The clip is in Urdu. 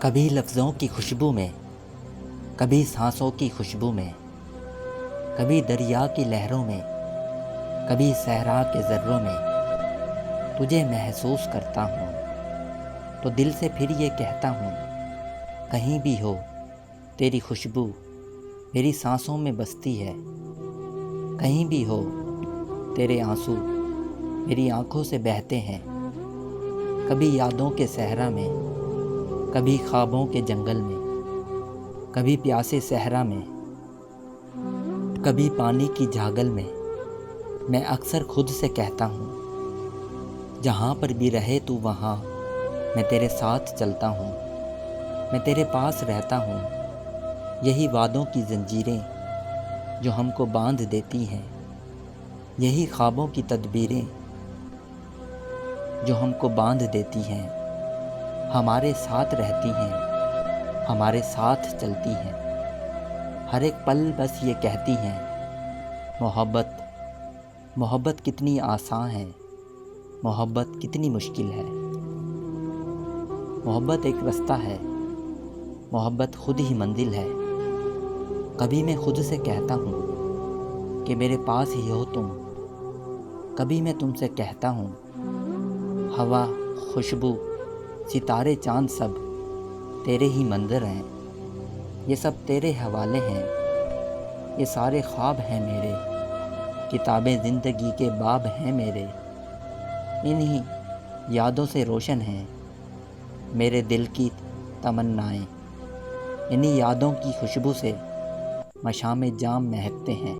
کبھی لفظوں کی خوشبو میں، کبھی سانسوں کی خوشبو میں، کبھی دریا کی لہروں میں، کبھی صحرا کے ذروں میں تجھے محسوس کرتا ہوں، تو دل سے پھر یہ کہتا ہوں، کہیں بھی ہو تیری خوشبو میری سانسوں میں بستی ہے، کہیں بھی ہو تیرے آنسو میری آنکھوں سے بہتے ہیں، کبھی یادوں کے صحرا میں، کبھی خوابوں کے جنگل میں، کبھی پیاسے صحرا میں، کبھی پانی کی جھاگل میں اکثر خود سے کہتا ہوں، جہاں پر بھی رہے تو وہاں میں تیرے ساتھ چلتا ہوں، میں تیرے پاس رہتا ہوں، یہی وعدوں کی زنجیریں جو ہم کو باندھ دیتی ہیں، یہی خوابوں کی تدبیریں جو ہم کو باندھ دیتی ہیں، ہمارے ساتھ رہتی ہیں، ہمارے ساتھ چلتی ہیں، ہر ایک پل بس یہ کہتی ہیں، محبت محبت کتنی آسان ہے، محبت کتنی مشکل ہے، محبت ایک رستہ ہے، محبت خود ہی منزل ہے، کبھی میں خود سے کہتا ہوں کہ میرے پاس ہی ہو تم، کبھی میں تم سے کہتا ہوں، ہوا، خوشبو، ستارے، چاند سب تیرے ہی منظر ہیں، یہ سب تیرے حوالے ہیں، یہ سارے خواب ہیں میرے، کتابیں زندگی کے باب ہیں میرے، انہی یادوں سے روشن ہیں میرے دل کی تمنائیں، انہی یادوں کی خوشبو سے مشام جام مہکتے ہیں۔